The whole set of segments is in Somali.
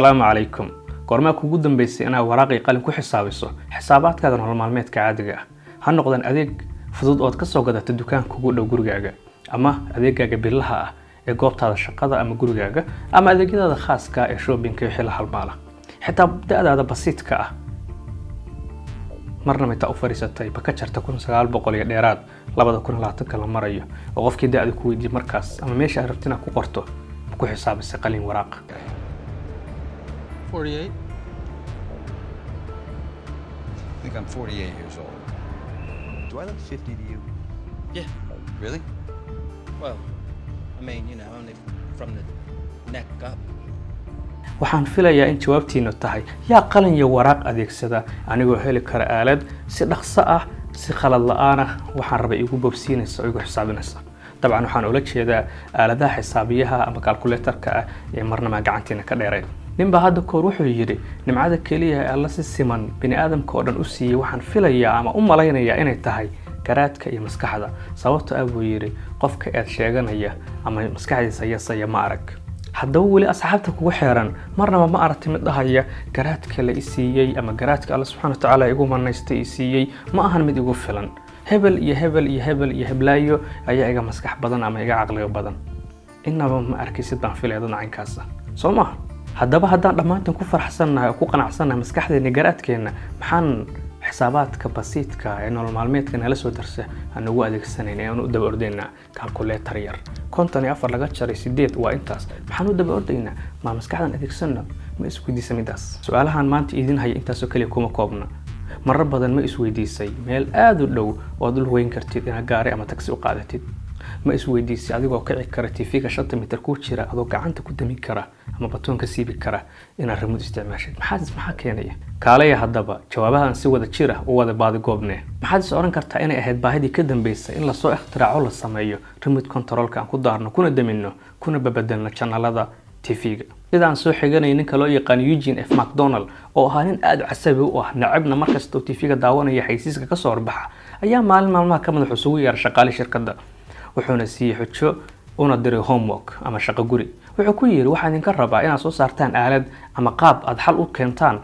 السلام عليكم goorma kugu dambeysay inaad waraaqi qalin ku xisaabiso xisaabaadkaaga nolol maalmeedka caadiga ah ha noqdaan adeeg fudud oo ka soo gadata dukaanka kugu dhow gurigaaga ama adeegaaga billaha ah ee goobtaada shaqada ama gurigaaga ama adeegyada khaaska ah ee shopping iyo xil halmaala xitaa da'daada basiidka ah marna mid u fariisatay baka jarta 1900 iyo dheeraad 2020 la marayo oo qofkii da'da ku weydiin markaas ama meesha aad rabtina ku qorto ku xisaabisay qalin waraaq 48? I think I'm 48 years old. Do I look 50 to you? Yeah. Really? Well, I mean, only from the neck up. waxaan filayaa in jawaabtiinu tahay yaa qalin iyo waraaq adeegsada anigoo heli kara aalad si dhaqso ah si khalad la'aan ah waxaan rabay igu bobsiinaysa oo igu xisaabinaysa dabcan waxaan ula jeedaa aaladaha xisaabiyaha ama calculator-ka ah ee marnaba gacantiina ka dheeray ninba hadda koor wuxuu yiri nimcada kaliya ee alla si siman bini aadamka oo dhan u siiyay waxaan filayaa ama u malaynayaa inay tahay garaadka iyo maskaxda sababtoo ah buu yiri qofka aad sheeganaya ama maskaxdiisa yasaya ma arag haddaba weli asxaabta kugu xeeran marnaba ma aragtay mid dhahaya garaadka la isiiyay ama garaadka alla subxaanahu wa ta'aala igu manaystay isiiyay ma ahan mid igu filan hebel iyo heblaayo ayaa iga maskax badan ama iga caqli badan inaba ma arkisid baan filayaa dad caynkaas soo ma haddaba haddaan dhammaantiin ku faraxsanahay oo ku qanacsannahay maskaxdeena garaadkeena maxaan xisaabaadka basiidka ee nolol maalmeedka nala soo darsa aan ugu adeegsanayn ee aan u daba ordaynaa calculator yar 54 laga jaray 8 waa intaas maxaan u daba ordaynaa ma maskaxdan adeegsanno ma isweydiisay midaas su'aalahan maanta idin haya intaas oo kaliya kuma koobna marar badan ma isweydiisay meel aad u dhow oo dul weyn kartid inaad gaari ama taxi u qaadatid ma isweydiisay adigoo kici kara TV-ga 5 mitir ku jira adoo gacanta ku damin kara ama batoonka siibi kara inaad remote isticmaashid maxaa keenaya kaalaya haddaba jawaabahan si wada jira oo wada baadi goobnee maxaad is oran kartaa inay ahayd baahidii ka dambeysay in la soo ikhtiraacyo la sameeyo remote control-ka aan ku daarno kuna damino kuna babadalno channelada TV-ga sidaan soo xiganay ninka loo yaqaan Eugene F. McDonald oo ahaa nin aad casabi u ah nacabna markasta TV-ga daawanaya xaysiiska ka soo horbaxa ayaa maalmaha ka madax usugu yar shaqaale shirkadda wuxuuna siiyay xujo una diray homework ama shaqo guri wuxuu ku yiri waxaan idinka rabaa inaad soo saartaan aalad ama qaab aad xal u keentaan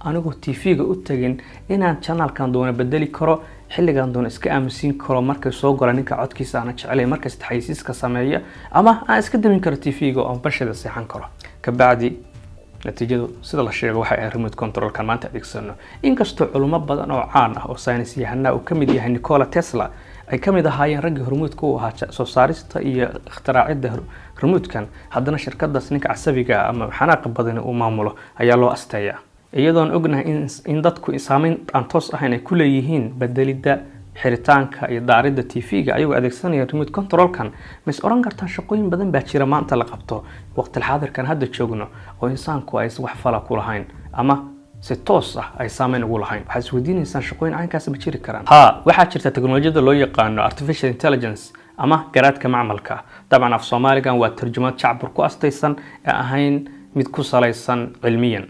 anigoo TV-ga u tagin inaan channelkan doona bedeli karo xilligan doona iska aamusin karo markay soo gala ninka codkiisa aan jeclay markaas xaysiiska sameeya ama aan iska damin karo TV-ga oo bashada seexan karo ka bacdi natiijadu sida la sheego waxa ay remote control-kan maanta adeegsano inkastoo culimo badan oo caan ah oo saynis yahana uu kamid yahay Nikola Tesla ay kamid ahaayeen ragga hormuudka u ahaa soo saarista iyo ikhtiraacida hormuudkan haddana shirkadaas ninka casabiga ama xanaaq badan uu maamulo ayaa loo asteeyaa iyadoon ognahay in dadku saameyn aan toos ahayn ay ku leeyihiin bedelida xiritaanka iyo daarida TV-ga ayagoo adeegsanaya remote control-kan mis oran kartaan shaqooyin badan baa jira maanta la qabto waqti xaadirkan hadda joogno oo insaanku ay wax fala ku lahayn ama si toos ah ay saameyn ugu lahayn waxa isweydiinaysan shaqooyin caynkaas ma jiri karaan waxa jirta teknoolajiyada loo yaqaan artificial intelligence ama garaadka macmalka dabcan af Soomaaligan waa tarjumad shacbur ku astaysan ee ahayn mid ku salaysan cilmiyan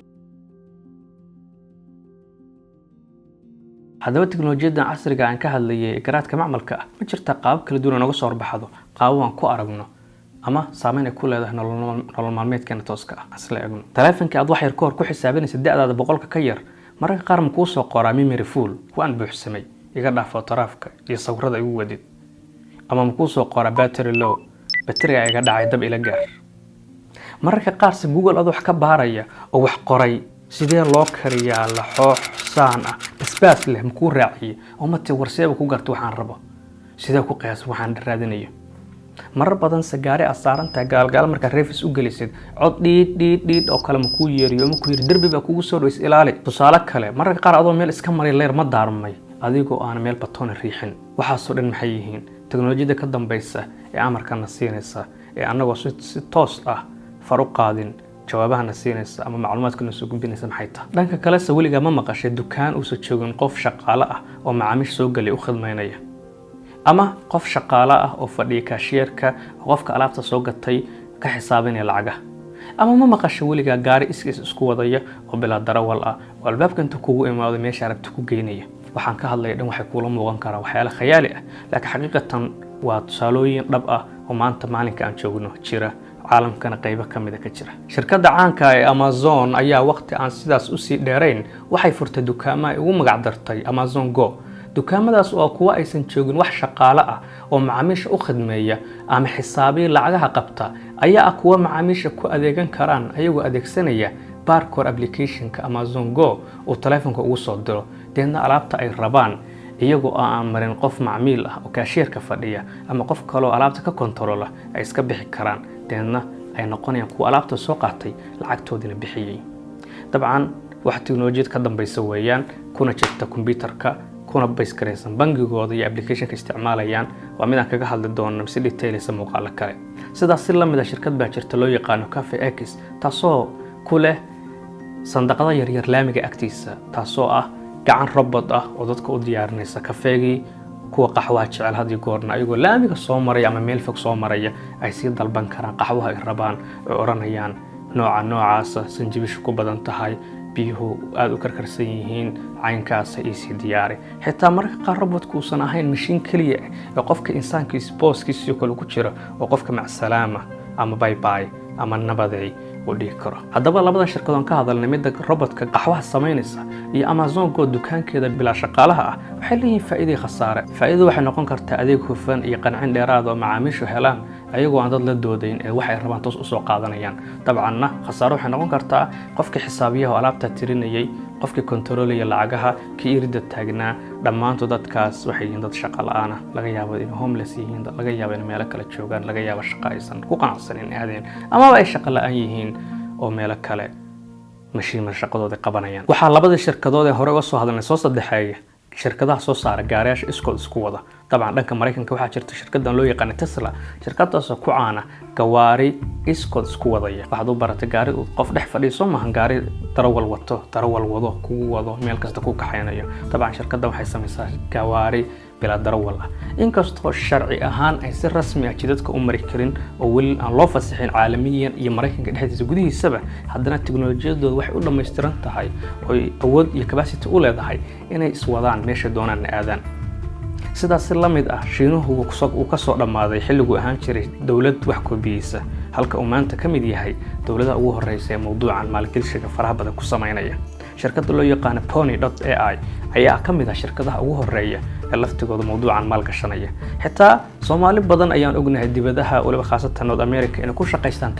haddaba teknoolajiyada casriga aan ka hadlayay garaadka macmalka ma jirta qaab kala duwan oo naga soo horbaxdo qaab aan ku aragno ama saameyn ay ku leedahay nolol maalmeedkeena tooska ah asla eegno taleefanka aad wax yar ka hor ku xisaabinaysa da'daada boqolka ka yar mararka qaar ma kuu soo qoraa memory full waan buuxsamay iga dhaafo taraafka iyo sawirada igu wadid ama ma kuu soo qoraa battery low batteriga iga dhacay dab ila gaar mararka qaar si Google aad wax ka baaraya oo wax qoray sidee loo kariyaa laxoox saan ah isbaas leh ma ku raaciyo oo ma tii warseeba ku garto waxaan rabo sidee ku qiyaas waxaan raadinayo marar badan sagaari asaaranta gaalgaal marka reefis u galisid cod dhiid oo kale ma ku yeeriyo ma ku yiri darbi baa kugu soo dhaweys ilaali tusaale kale mararka qaar adoo meel iska maray leer ma daarmay adigoo aan meel batoon riixin waxa soo dhan maxay yihiin teknoolajiyada ka dambaysa ee amarkana siinaysa ee anagoo si toos ah far u qaadin jawaabahana siinaysa ama macluumaadka soo gudbinaysa maxay tahay dhanka kale weliga ma maqashay dukaan uu soo joogin qof shaqaale ah oo macaamiil soo galay u khidmaynaya ama qof shaqaale ah oo fadhiya cashier-ka qofka alaabta soo gatay ka xisaabinaya lacagaha ama ma maqashay weliga gaari isku wadaya oo bilaa darawal ah oo albaabka inta kugu imaado meesha rabta ku geynaya waxaan ka hadlayaa dhan waxay kula muuqan karaan waxyaalo khayaali ah laakiin xaqiiqatan waa tusaalooyin dhab ah oo maanta maalinka aan joogno jira caalamkana qaybo ka mid ah ka jira. Shirkadda caanka ah ee Amazon ayaa waqti aan sidaas u sii dheerayn waxay furtay dukaamo ay ugu magac dartay Amazon Go. dukaamadaas oo kuwa aysan joogin wax shaqaale ah oo macaamiisha u khidmeeya ama xisaabiye lacagaha qabta ayaa kuwa macaamiisha ku adeegan karaan ayagoo adeegsanaya barcode applicationka Amazon Go oo telefoonka ugu soo diro deedna alaabta ay rabaan iyagoo aan marin qof macmiil ah oo kaashiyerka fadhiya ama qof kale oo alaabta ka kontarola ay iska bixi karaan deedna ay noqonayaan kuwa alaabta soo qaatay lacagtoodina bixiyay. dabcan wax teknolojiyad ka dambaysa weeyaan kuna jirta computerka kuna base garaysan bangigooda iyo applicationka isticmaalayaan waa mid aan kaga hadli doono si detailisa muuqaal kale. sidaas si la mid ah shirkad baa jirta loo yaqaan Cafe X taasoo ku leh sandaqada yaryar laamiga agtiisa taasoo ah gacan robot ah oo dadka u diyaarinaysa kafeegi kuwa qaxwaha jecel hadii goorna ayagoo laamiga soo maraya ama meel fog soo maraya ay si dalban karaan qaxwaha ay rabaan oo oranayaan noocaas sanjibishu ku badan tahay biyuhu aad u karkarsan yihiin caynkaas ay si diyaari xitaa marka qaar robotku uusan ahayn mashiin kaliya ee qofka insaanka booskiisa kale ku jira oo qofka macsalaama ama bye bye ama nabaday u dhigi karo. haddaba labadan shirkadoon ka hadalnay midda robotka qaxwaha sameynaysa iyo Amazon Go dukaankeeda bilaa shaqaalaha ah waxay leeyihiin faa'iido iyo khasaare. faa'iido waxay noqon kartaa adeeg hufan iyo qancin dheeraad oo macaamiishu helaan ayagoo aan dad la doodayn ee waxay rabaan toos u soo qaadanayaan. dabcanna khasaaro waxay noqon kartaa qofka xisaabiyaha oo alaabta tirinayay qofka kontaroolaya lacagaha ka irida taagnaa dhammaantood dadkaas waxay yihiin dad shaqo la'aan ah laga yaabo in homeless yihiin laga yaabo in meel kale joogaan laga yaabo shaqo aysan ku qanacsanin aadeen ama ay shaqo la'aan yihiin oo meel kale mashiin shaqadooda qabanayaan. waxaa labada shirkadood ee hore uga soo hadalnay soo saddexeeya shirkadaha soo saara gaariyaasha iskood isku wada. dabcan dhanka Mareykanka waxaa jirta shirkadan loo yaqaan Tesla shirkadaas oo ku caana gawaari iskood isku wadaya. waxaad u baratay gaari qof dhex fadhiiso maahan gaari darawal wado kugu wado meel kasta ku kaxaynayo. dabcan shirkadan waxay samaysaa gawaari bila darawal ah inkastoo sharci ahaan ay si rasmi ah jidadka u mari karin oo weli aan loo fasaxin caalamiyan iyo Mareykanka dhexdiisa gudihiisaba haddana teknolojiyadoodu waxay u dhameystiran tahay oo awood iyo capacity u leedahay inay iswadaan meesha doonaan aadaan. sidaas la mid ah Shiinuhu uu ka soo dhamaaday xilligu ahaan jiray dawlad wax koobiyeysa halka uu maanta ka mid yahay dawladaha ugu horeysay ee mawduucan maalgashiga faraha badan ku sameynaya. shirkadda loo yaqaan Pony.ai ayaa ka mid ah shirkadaha ugu horeeya ee laftigooda mawduucan maalgashanaya. xitaa Soomaali badan ayaan ognahay dibadaha waliba khaasatan North America inay ku shaqeystaan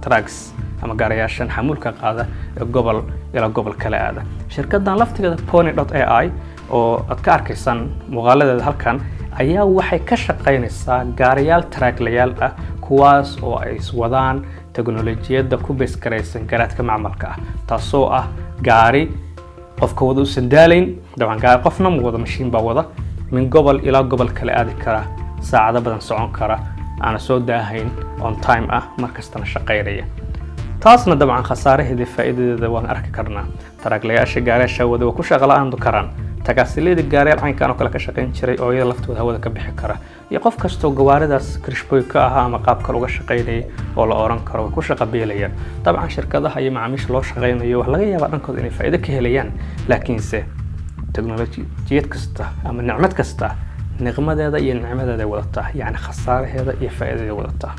trucks ama gaariyaashan xamuulka qaada ee gobol ila gobol kala aada. shirkaddan laftigeeda Pony.ai oo aad ka arkaysan muuqaaladeeda halkan ayaa waxay ka shaqeynaysaa gaariyaal tracklayaal ah kuwaas oo ay iswadaan teknolojiyadda ku base garaysan garaadka macmalka ah taasoo ah gaari qofka wada u sandaalayn dabcan gaari qofna ma wada mashiin baa wada min gobol ila gobol kala aadi kara saacado badan socon kara aan soo daahayn on time ah markastana shaqeynaya. taasna dabcan khasaaraheeda faa'iidadeeda waan arki karnaa. tracklayaasha gaariyaasha wada ku shaqo la'aan karaan tagaasileeda gaariyaal caynkaan oo kale ka shaqeyn jiray oo iyada laftooda hawada ka bixi kara iyo qof kastoo gawaaridaas krishboy ka aha ama qaab kale uga shaqeynay oo la oran karo ku shaqo beelayaan. dabcan shirkadaha iyo macaamiisha loo shaqeynayo wax laga yaabaa dhankooda inay faa'iido ka helayaan laakiinse teknolojiyad kasta ama nicmad kasta niqmadeeda iyo nicmadeeda wadataa yani khasaaraheeda iyo faa'iidadeeda wadataa.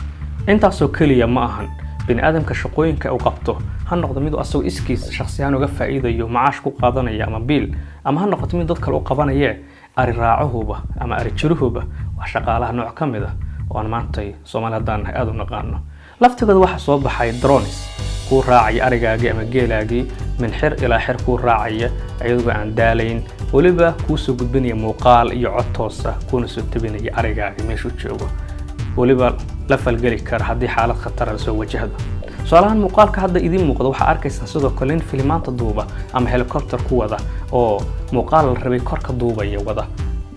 intaasoo kaliya ma ahan bini aadamka shaqooyinka uu qabto ha noqdo mid asoo iskiis shakhsiyan uga faa'iidayo macaash ku qaadanaya ama biil ama ha noqoto mid dad kale u qabanaya ari raacahuba ama ari jiruhuba waa shaqaalaha nooc ka mid ah oo aan maantay Soomaaliland aad u naqaano. laftigooda waxa soo baxay drones ku raacay arigaagi ama geelaagi min xir ilaa xir ku raacaya ayadoo aan daalayn waliba ku soo gudbinaya muuqaal iyo cod toos ah kuna soo tabinaya arigaagi meesha joogo waliba la falgali kara haddii xaalad khatar ah soo wajahdo. su'aalahan muuqaalka hadda idin muuqda waxa arkaysan sidoo kale in filimaanta duuba ama helicopter ku wada oo muuqaal la rabay korka duubaya wada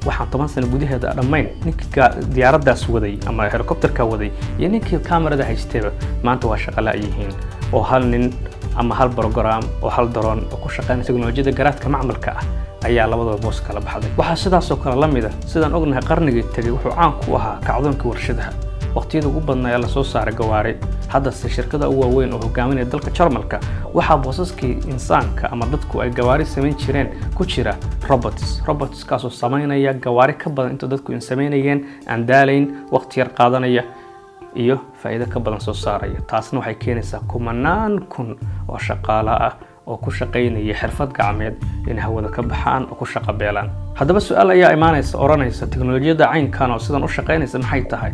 waxaan 10 sano gudaheeda dhamayn ninkii diyaaradaas waday ama helicopterka waday iyo ninkii kamarada haystayba maanta waa shaqo la'yihiin oo hal nin ama hal program oo hal drone oo ku shaqeynaya teknolojiyada garaadka macmalka ah ayaa labadaba boos kala baxday. waxaa sidaas oo kale la mid ah sidaan ognahay qarnigii tagay wuxuu caan ku ahaa kacdoonka warshadaha waqtiyada ugu badnaa la soo saaray gawaari hadda shirkada ugu weyn oo hogaaminaya dalka Jarmalka waxa boosaskii insaanka ama dadku ay gawaari sameyn jireen ku jira robots kaasoo sameynaya gawaari ka badan inta dadku in sameynayeen aan daalayn waqti yar qaadanaya iyo faa'iido ka badan soo saaraya. taasna waxay keenaysaa kumanaan kun oo shaqaale ah oo ku shaqaynaya xirfad gacmeed in hawada ka baxaan oo ku shaqo beelaan. haddaba su'aal ayaa imaanaysa oranaysa teknolojiyadda caynkan oo sidan u shaqaynaysa maxay tahay?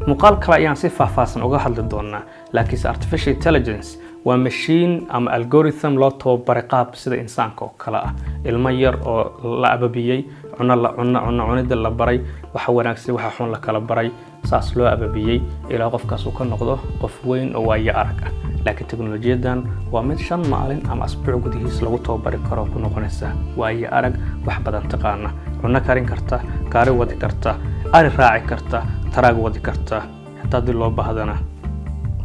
muuqaal kale ayaan si faahfaahsan uga hadli doonaa, laakiinse artificial intelligence waa machine ama algorithm loo tababaray qaab sida insaanka oo kale ah. ilmo yar oo la ababiyey, cunida la baray, waxa wanaagsan waxa xun la kala baray, saas loo ababiyey ilaa qofkaas uu ka noqdo qof weyn oo waayo arag ah. laakiin teknolojiyadan waa mid 5 maalin ama asbuuc gudihiis lagu tababari karo ku noqonaysa waayo arag wax badan taqaana, cunno karin karta, gaari wadi karta, ari raaci karta, taraag wadi karta, xitaa dii loo baahdana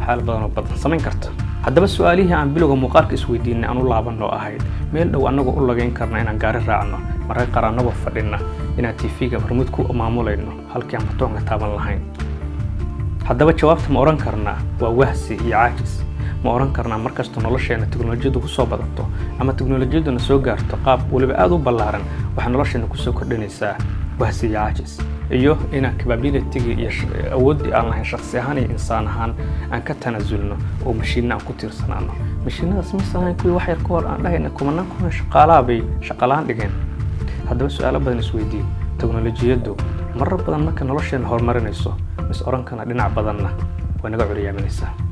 xal badan oo badan samayn karta. haddaba su'aalihii aan bilowga muuqaalka isweydiinay aan u laabanno ahayd meel dhow annagu u lageyn karna inaan gaari raacno, mararka qaar annagoo fadhina inaan TV-ga hormuud ku maamulayno halkii aan batoonka taaban lahayn. haddaba jawaabta ma oran karnaa waa wahsi iyo caajis? ma oran karnaa markasta nolosheena teknolojiyadu ku soo badato ama teknolojiyaduna soo gaarto qaab waliba aad u ballaaran, waxa nolosheena ku soo kordhinaysaa wahsi iyo caajis iyo inaan capability-ga iyo awoodii aan lahayn shakhsi ahaan iyo insaan ahaan aan ka tanasulno oo mashiinna aan ku tiirsanaano. mashiinadaas misalan kuwii wax yar ka hor aan dhahayna kumanaan kun shaqaalaha bay shaqalaan dhigeen. haddaba su'aalo badan isweydiin, teknolojiyadu marar badan marka nolosheena horumarinayso mis oran kana dhinac badanna way naga curiyaaminaysaa.